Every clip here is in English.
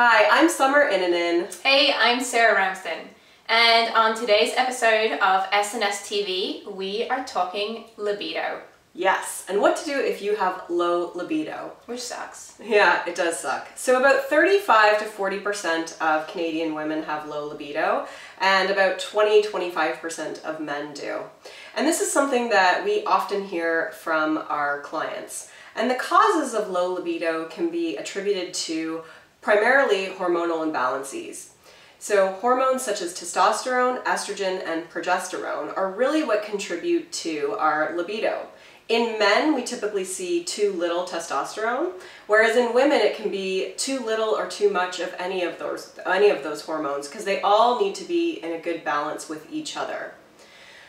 Hi, I'm Summer Inanen. Hey, I'm Sarah Ramsden. And on today's episode of S&S TV, we are talking libido. Yes, and what to do if you have low libido. Which sucks. Yeah, it does suck. So about 35 to 40% of Canadian women have low libido, and about 20-25% of men do. And this is something that we often hear from our clients. And the causes of low libido can be attributed to primarily hormonal imbalances. So hormones such as testosterone, estrogen, and progesterone are really what contribute to our libido. In men, we typically see too little testosterone, whereas in women it can be too little or too much of any of those hormones, because they all need to be in a good balance with each other.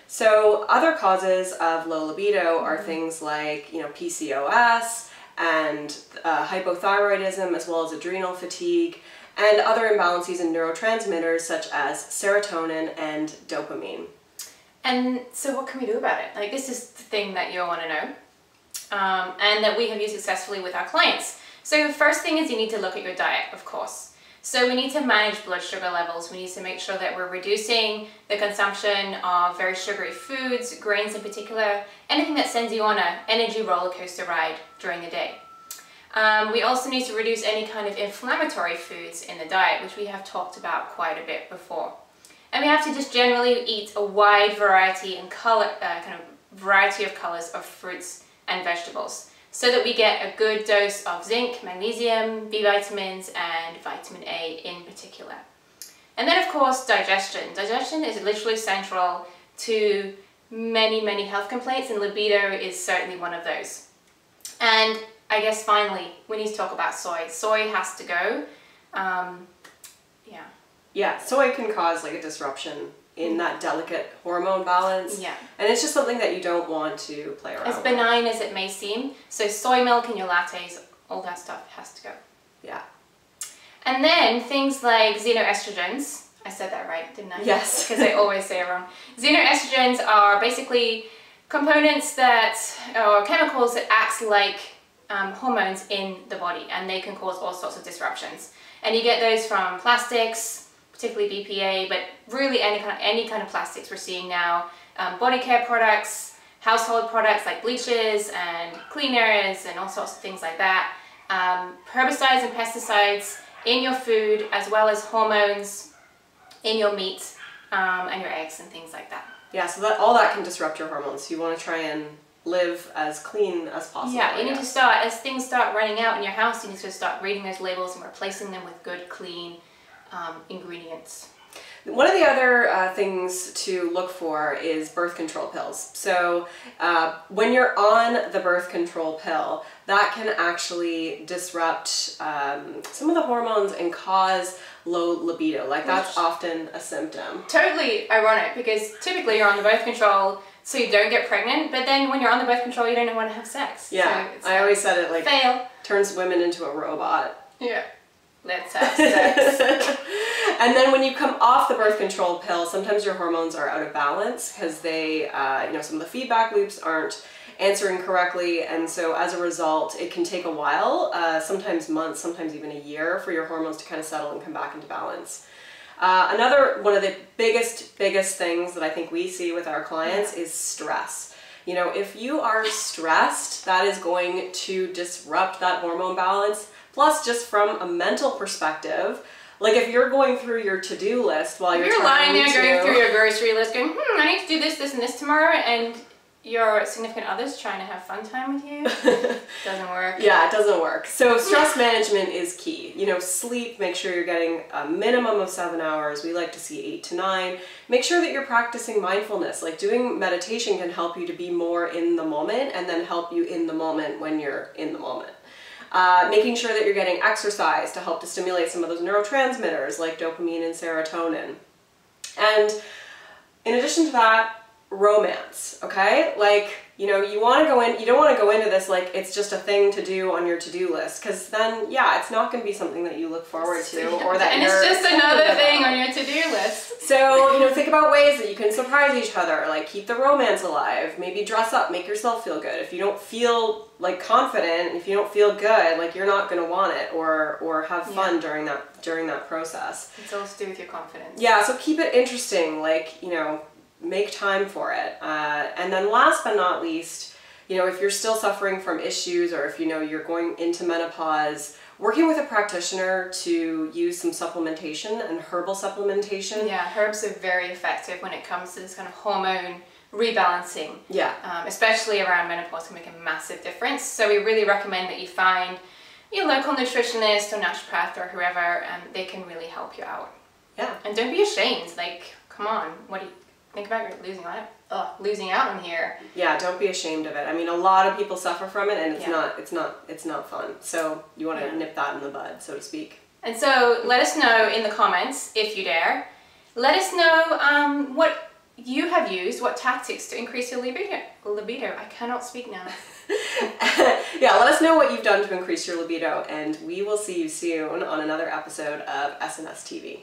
So other causes of low libido are things like, PCOS and hypothyroidism, as well as adrenal fatigue, and other imbalances in neurotransmitters such as serotonin and dopamine. And so what can we do about it? Like, this is the thing that you'll want to know, and that we have used successfully with our clients. So the first thing is you need to look at your diet, of course. So we need to manage blood sugar levels. We need to make sure that we're reducing the consumption of very sugary foods, grains in particular, anything that sends you on an energy roller coaster ride during the day. We also need to reduce any kind of inflammatory foods in the diet, which we have talked about quite a bit before. And we have to just generally eat a wide variety and variety of colors of fruits and vegetables, so that we get a good dose of zinc, magnesium, B vitamins, and vitamin A in particular. And then, of course, digestion. Digestion is literally central to many, many health complaints, and libido is certainly one of those. And I guess finally, we need to talk about soy. Soy has to go. Yeah, soy can cause like a disruption in that delicate hormone balance. Yeah. And it's just something that you don't want to play around with. As benign as it may seem. So soy milk in your lattes, all that stuff has to go. Yeah. And then things like xenoestrogens. I said that right, didn't I? Yes. Because I always say it wrong. Xenoestrogens are basically components or chemicals that act like hormones in the body, and they can cause all sorts of disruptions. And you get those from plastics, particularly BPA, but really any kind of plastics we're seeing now. Body care products, household products like bleaches and cleaners and all sorts of things like that. Herbicides and pesticides in your food, as well as hormones in your meat and your eggs and things like that. Yeah, so all that can disrupt your hormones. So you want to try and live as clean as possible. Yeah, you need to start, as things start running out in your house, you need to start reading those labels and replacing them with good, clean ingredients. One of the other things to look for is birth control pills. So when you're on the birth control pill, that can actually disrupt some of the hormones and cause low libido. Like, that's often a symptom. Totally ironic, because typically you're on the birth control so you don't get pregnant, but then when you're on the birth control you don't want to have sex. Yeah, so I always said it like fail. Turns women into a robot. Yeah. Let's have sex. And then when you come off the birth control pill, sometimes your hormones are out of balance because they, some of the feedback loops aren't answering correctly, and so as a result, it can take a while, sometimes months, sometimes even a year, for your hormones to kind of settle and come back into balance. Another one of the biggest things that I think we see with our clients is stress. If you are stressed, that is going to disrupt that hormone balance. Plus, just from a mental perspective, like if you're going through your to-do list while you're lying there going through your grocery list going, I need to do this, this, and this tomorrow, and your significant other's trying to have fun time with you, doesn't work. Yeah, it doesn't work. So stress management is key. Sleep, make sure you're getting a minimum of 7 hours. We like to see 8 to 9. Make sure that you're practicing mindfulness. Like, doing meditation can help you to be more in the moment, and then help you in the moment when you're in the moment. Making sure that you're getting exercise to help to stimulate some of those neurotransmitters like dopamine and serotonin. And in addition to that, romance, okay? Like, you know, you want to go in, you don't want to go into this like it's just a thing to do on your to-do list, because then, yeah, it's not going to be something that you look forward to, or that and it's just another thing on your to-do list. So, you know, think about ways that you can surprise each other, like keep the romance alive, maybe dress up, make yourself feel good. If you don't feel like confident, if you don't feel good, like you're not going to want it or have fun during that process. It's all to do with your confidence. Yeah, so keep it interesting, like, you know, make time for it. And then last but not least, you know, if you're still suffering from issues, or if you know you're going into menopause, working with a practitioner to use some supplementation and herbal supplementation. Yeah, herbs are very effective when it comes to this kind of hormone rebalancing. Yeah. Especially around menopause can make a massive difference. So we really recommend that you find your local nutritionist or naturopath or whoever, and they can really help you out. Yeah. And don't be ashamed. Like, come on, what do you think about losing out on here? Yeah, don't be ashamed of it. I mean, a lot of people suffer from it, and it's not fun. So you want to nip that in the bud, so to speak. And so let us know in the comments, if you dare. Let us know what you have used, what tactics to increase your libido. I cannot speak now. Yeah, let us know what you've done to increase your libido, and we will see you soon on another episode of SNS TV.